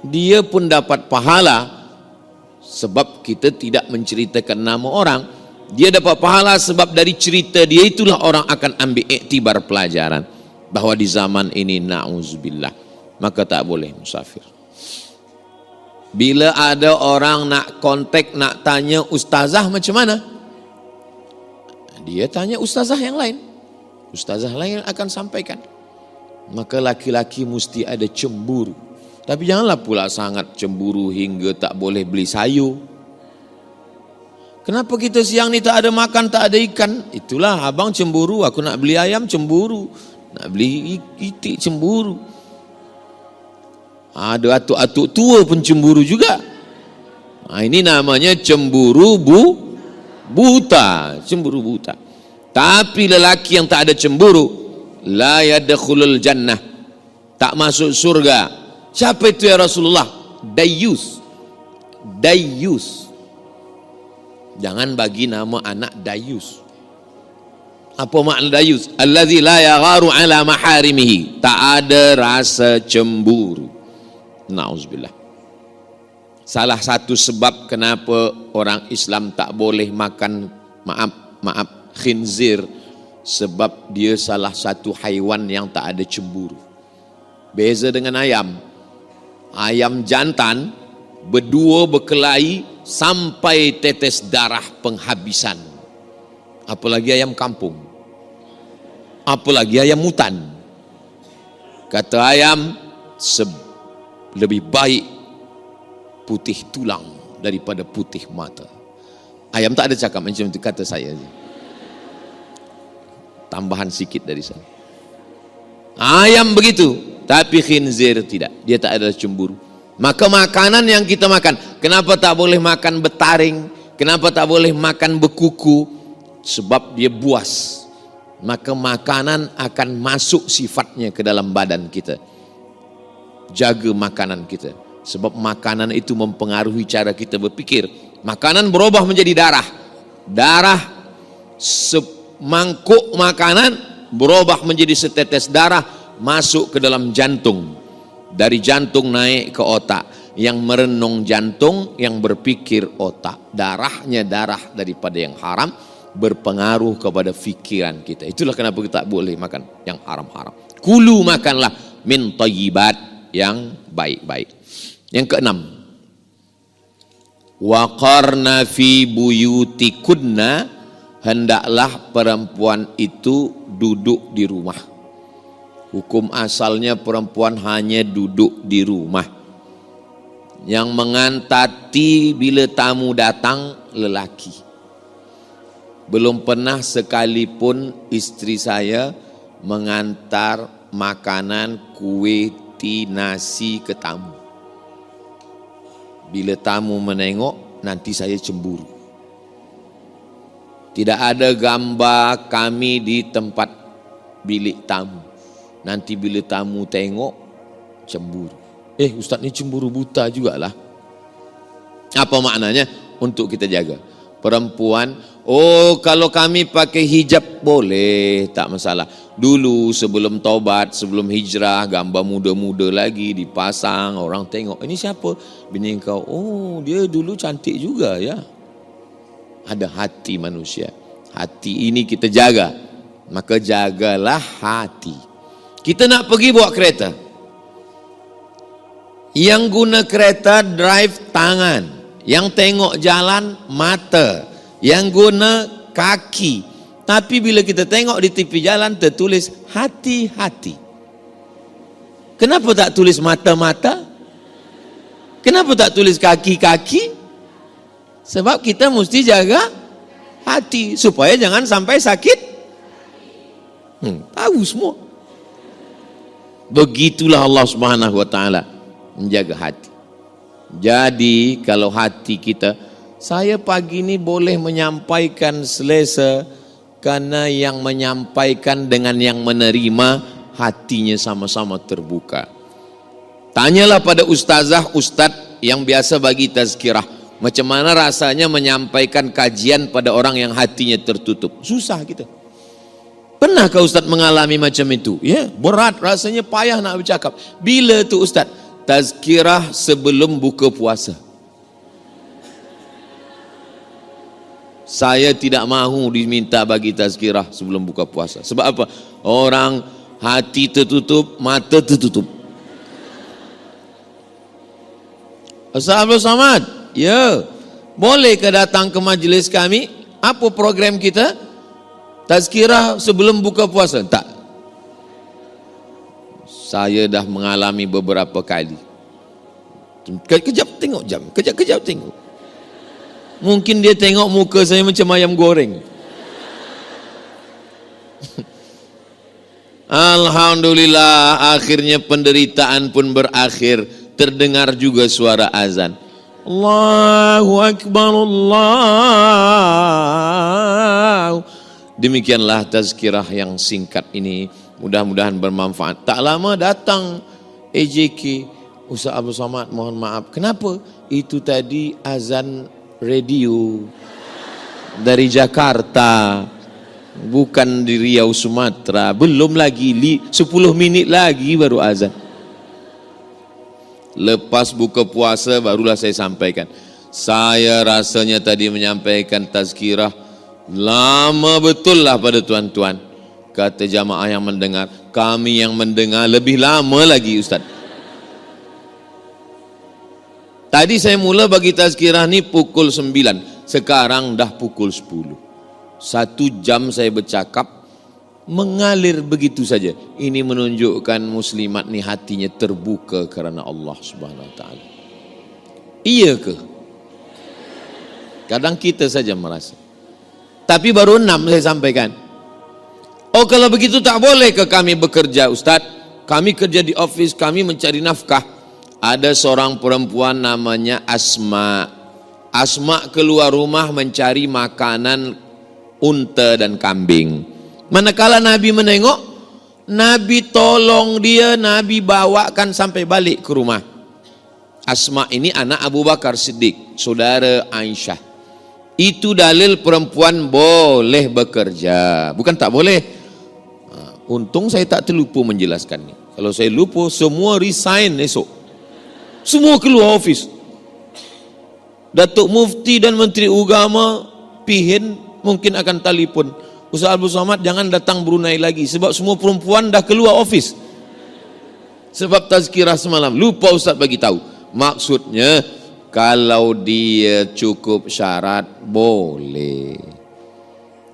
Speaker 1: Dia pun dapat pahala sebab kita tidak menceritakan nama orang. Dia dapat pahala sebab dari cerita dia itulah orang akan ambil iktibar pelajaran bahawa di zaman ini na'udzubillah maka tak boleh musafir. Bila ada orang nak kontak, nak tanya ustazah macam mana, dia tanya ustazah yang lain. Ustazah lain akan sampaikan. Maka laki-laki mesti ada cemburu. Tapi janganlah pula sangat cemburu hingga tak boleh beli sayur. Kenapa kita siang ni tak ada makan, tak ada ikan? Itulah abang cemburu, aku nak beli ayam cemburu, nak beli itik cemburu. Ada atuk-atuk tua pun cemburu juga. Ini namanya cemburu buta, cemburu buta. Tapi lelaki yang tak ada cemburu, la yadkhulul jannah, tak masuk surga. Siapa itu ya Rasulullah? Dayyus. Dayyus. Jangan bagi nama anak Dayyus. Apa makna Dayyus? Allazi la yagharu ala maharimihi. Tak ada rasa cemburu. Na'udzubillah. Salah satu sebab kenapa orang Islam tak boleh makan khinzir, sebab dia salah satu haiwan yang tak ada cemburu. Beza dengan ayam. Ayam jantan berdua berkelahi sampai tetes darah penghabisan. Apalagi ayam kampung. Apalagi ayam hutan. Kata ayam, lebih baik putih tulang daripada putih mata. Ayam tak ada cakap macam itu, kata saya. Tambahan sikit dari saya. Ayam begitu. Tapi khinzir tidak, dia tak ada cemburu. Maka makanan yang kita makan, kenapa tak boleh makan betaring? Kenapa tak boleh makan bekuku? Sebab dia buas. Maka makanan akan masuk sifatnya ke dalam badan kita. Jaga makanan kita. Sebab makanan itu mempengaruhi cara kita berpikir. Makanan berubah menjadi darah. Darah semangkuk makanan berubah menjadi setetes darah, masuk ke dalam jantung. Dari jantung naik ke otak. Yang merenung jantung, yang berpikir otak. Darahnya darah daripada yang haram, berpengaruh kepada fikiran kita. Itulah kenapa kita tak boleh makan yang haram-haram. Kulu, makanlah min thayyibat, yang baik-baik. Yang keenam, waqarna fi buyutikunna, hendaklah perempuan itu duduk di rumah. Hukum asalnya perempuan hanya duduk di rumah. Yang mengantati bila tamu datang lelaki. Belum pernah sekalipun istri saya mengantar makanan, kue, nasi ke tamu. Bila tamu menengok, nanti saya cemburu. Tidak ada gambar kami di tempat bilik tamu. Nanti bila tamu tengok, cemburu. Ustaz ni cemburu buta jugalah. Apa maknanya? untuk kita jaga. Perempuan, oh kalau kami pakai hijab boleh, tak masalah. Dulu sebelum taubat, sebelum hijrah, gambar muda-muda lagi dipasang, orang tengok, ini siapa? Bini kau. Oh, dia dulu cantik juga ya. Ada hati manusia. Hati ini kita jaga. Maka jagalah hati. Kita nak pergi bawa kereta. Yang guna kereta drive tangan. Yang tengok jalan mata. Yang guna kaki. Tapi bila kita tengok di tepi jalan tertulis hati-hati. Kenapa tak tulis mata-mata? Kenapa tak tulis kaki-kaki? Sebab kita mesti jaga hati supaya jangan sampai sakit. Tahu semua. Begitulah Allah Subhanahu wa taala menjaga hati. Jadi kalau hati kita, saya pagi ini boleh menyampaikan selesa karena yang menyampaikan dengan yang menerima hatinya sama-sama terbuka. Tanyalah pada ustazah, ustadz yang biasa bagi tazkirah, macam mana rasanya menyampaikan kajian pada orang yang hatinya tertutup. Susah kita. Pernahkah ustadz mengalami macam itu? Ya, berat, rasanya payah nak bercakap. Bila tu ustadz? Tazkirah sebelum buka puasa. Saya tidak mahu diminta bagi tazkirah sebelum buka puasa. Sebab apa? Orang hati tertutup, mata tertutup. Ustaz Abdul Samad, ya, bolehkah datang ke majlis kami? Apa program kita? Tazkirah sebelum buka puasa? Tak. Saya dah mengalami beberapa kali. Kejap tengok jam, kejap tengok. Mungkin dia tengok muka saya macam ayam goreng. Alhamdulillah, akhirnya penderitaan pun berakhir. Terdengar juga suara azan. Allahu Akbar, Allah. Demikianlah tazkirah yang singkat ini. Mudah-mudahan bermanfaat. Tak lama datang AJK, Ustaz Abdul Samad, mohon maaf. Kenapa? Itu tadi azan radio dari Jakarta, bukan di Riau, Sumatera. Belum lagi 10 minit lagi baru azan. Lepas buka puasa barulah saya sampaikan. Saya rasanya tadi menyampaikan tazkirah lama betul lah pada tuan-tuan. Kata jamaah yang mendengar, kami yang mendengar lebih lama lagi Ustaz. Tadi saya mula bagi tazkirah ni pukul 9, sekarang dah pukul 10. 1 jam saya bercakap, mengalir begitu saja. Ini menunjukkan muslimat ni hatinya terbuka kerana Allah Subhanahu wa taala. Iya ke? Kadang kita saja merasa. Tapi baru 6 saya sampaikan. Oh, kalau begitu tak boleh ke kami bekerja Ustaz? Kami kerja di office, kami mencari nafkah. Ada seorang perempuan namanya Asma. Asma keluar rumah mencari makanan unta dan kambing. Manakala Nabi menengok, Nabi tolong dia, Nabi bawakan sampai balik ke rumah. Asma ini anak Abu Bakar Siddiq, saudara Aisyah. Itu dalil perempuan boleh bekerja, bukan tak boleh. Untung saya tak terlupa menjelaskan ini. Kalau saya lupa, semua resign esok. Semua keluar office. Datuk Mufti dan Menteri Agama Pihin mungkin akan telefon. Ustaz Abdul Samad jangan datang Brunei lagi sebab semua perempuan dah keluar office. Sebab tazkirah semalam lupa Ustaz bagi tahu. Maksudnya kalau dia cukup syarat boleh.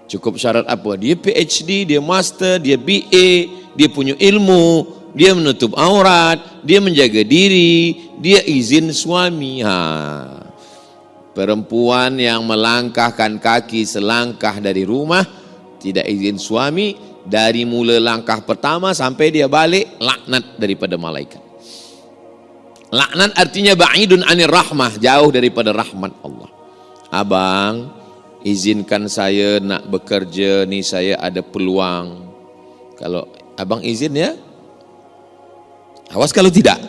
Speaker 1: Cukup syarat apa? Dia PhD, dia master, dia BA, dia punya ilmu, dia menutup aurat, dia menjaga diri, dia izin suami. Perempuan yang melangkahkan kaki selangkah dari rumah, tidak izin suami, dari mula langkah pertama sampai dia balik, laknat daripada malaikat. Laknat artinya ba'idun anir rahmah, jauh daripada rahmat Allah. Abang, izinkan saya nak bekerja ni, saya ada peluang. Kalau abang izin ya, awas kalau tidak.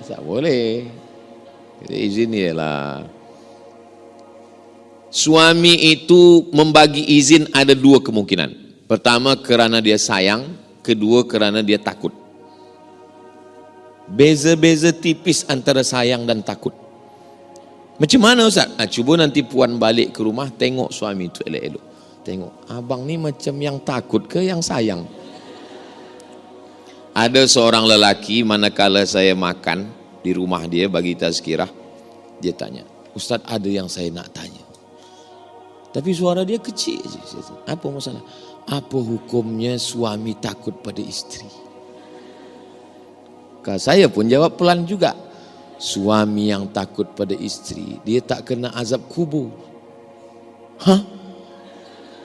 Speaker 1: Tak boleh. Kita izin ialah. Suami itu membagi izin ada dua kemungkinan. Pertama karena dia sayang, kedua karena dia takut. Beza-beza tipis antara sayang dan takut. Macam mana Ustaz? Cuba nanti puan balik ke rumah, tengok suami itu elok-elok. Tengok, abang ni macam yang takut ke yang sayang? Ada seorang lelaki manakala saya makan di rumah dia bagi tazkirah, dia tanya, Ustaz ada yang saya nak tanya. Tapi suara dia kecil je. Apa masalah? Apa hukumnya suami takut pada isteri? Saya pun jawab pelan juga. Suami yang takut pada isteri, dia tak kena azab kubur. Hah?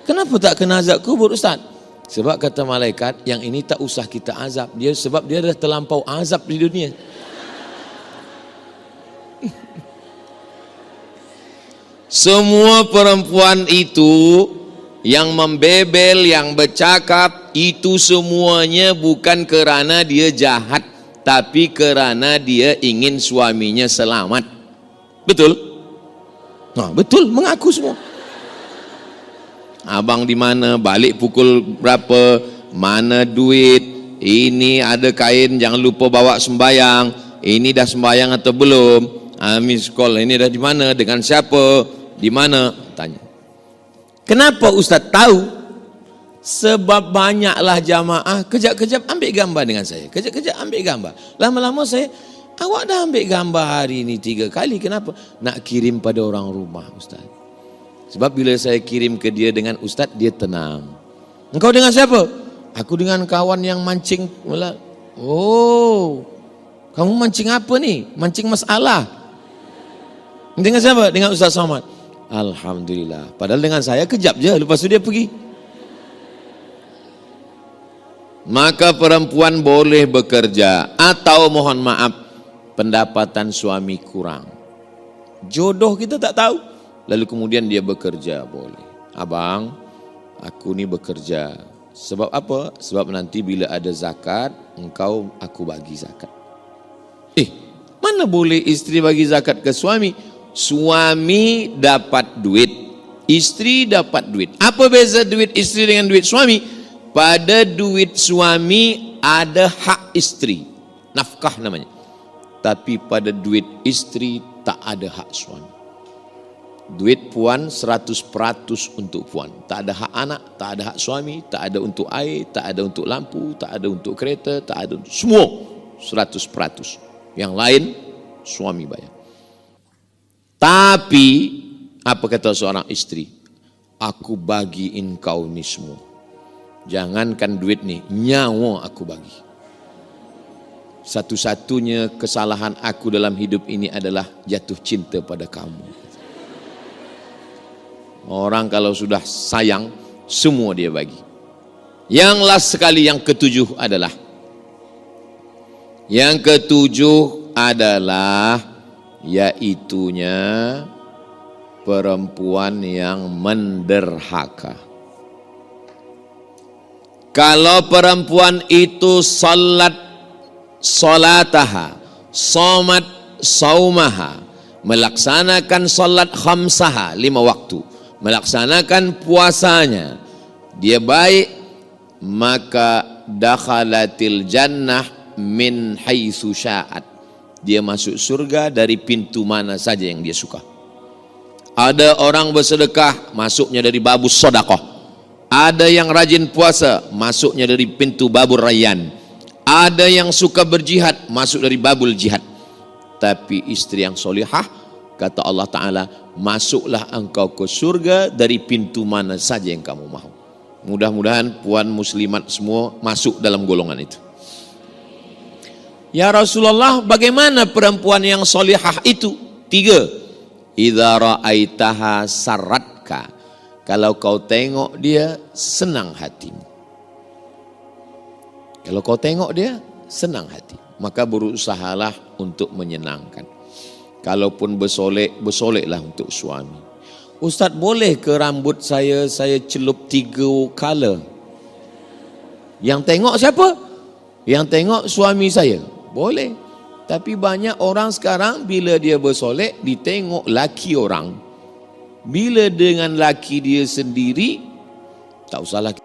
Speaker 1: Kenapa tak kena azab kubur Ustaz? Sebab kata malaikat, yang ini tak usah kita azab. Sebab dia dah terlampau azab di dunia. Semua perempuan itu yang membebel, yang bercakap, itu semuanya bukan kerana dia jahat, tapi kerana dia ingin suaminya selamat. Betul? Nah, betul, mengaku semua. Abang di mana, balik pukul berapa, mana duit, ini ada kain, jangan lupa bawa sembayang, ini dah sembayang atau belum, miss call, ini dah di mana, dengan siapa, di mana, tanya. Kenapa Ustaz tahu? Sebab banyaklah jamaah kejap-kejap ambil gambar dengan saya, kejap-kejap ambil gambar. Lama-lama saya, awak dah ambil gambar hari ini 3 kali, kenapa? Nak kirim pada orang rumah Ustaz. Sebab bila saya kirim ke dia dengan Ustaz, dia tenang. Engkau dengan siapa? Aku dengan kawan yang mancing. Oh, kamu mancing apa ni? Mancing masalah. Dengan siapa? Dengan Ustaz Somad. Alhamdulillah. Padahal dengan saya kejap je, lepas tu dia pergi. Maka perempuan boleh bekerja atau mohon maaf pendapatan suami kurang. Jodoh kita tak tahu. Lalu kemudian dia bekerja, boleh. Abang, aku ni bekerja. Sebab apa? Sebab nanti bila ada zakat, aku bagi zakat. Mana boleh isteri bagi zakat ke suami? Suami dapat duit, isteri dapat duit. Apa beza duit isteri dengan duit suami? Pada duit suami ada hak isteri, nafkah namanya. Tapi pada duit isteri tak ada hak suami. Duit puan 100% untuk puan. Tak ada hak anak, tak ada hak suami, tak ada untuk air, tak ada untuk lampu, tak ada untuk kereta, tak ada untuk semua 100%. Yang lain suami bayar. Tapi apa kata seorang isteri? Aku bagiin kau ni semua. Jangankan duit ni, nyawa aku bagi. Satu-satunya kesalahan aku dalam hidup ini adalah jatuh cinta pada kamu. Orang kalau sudah sayang, semua dia bagi. Yang last sekali, yang ketujuh adalah yaitunya perempuan yang menderhaka. Kalau perempuan itu salataha, somat saumaha, melaksanakan salat khamsaha 5 waktu, melaksanakan puasanya, dia baik, maka dakhalatil jannah min haitsu sya'at. Dia masuk surga dari pintu mana saja yang dia suka. Ada orang bersedekah, masuknya dari babus sedekah. Ada yang rajin puasa, masuknya dari pintu babur rayyan. Ada yang suka berjihad, masuk dari babul jihad. Tapi istri yang solihah, kata Allah Ta'ala, masuklah engkau ke surga dari pintu mana saja yang kamu mahu. Mudah-mudahan puan muslimat semua masuk dalam golongan itu. Ya Rasulullah, bagaimana perempuan yang solihah itu? 3. Idza ra'aitaha sarratka. Kalau kau tengok dia, senang hatimu. Kalau kau tengok dia, senang hati. Maka berusahalah untuk menyenangkan. Kalaupun bersoleklah untuk suami. Ustaz, boleh ke rambut saya celup 3 color? Yang tengok siapa? Yang tengok suami saya. Boleh. Tapi banyak orang sekarang bila dia bersolek, ditengok laki orang. Bila dengan laki dia sendiri, tak usahlah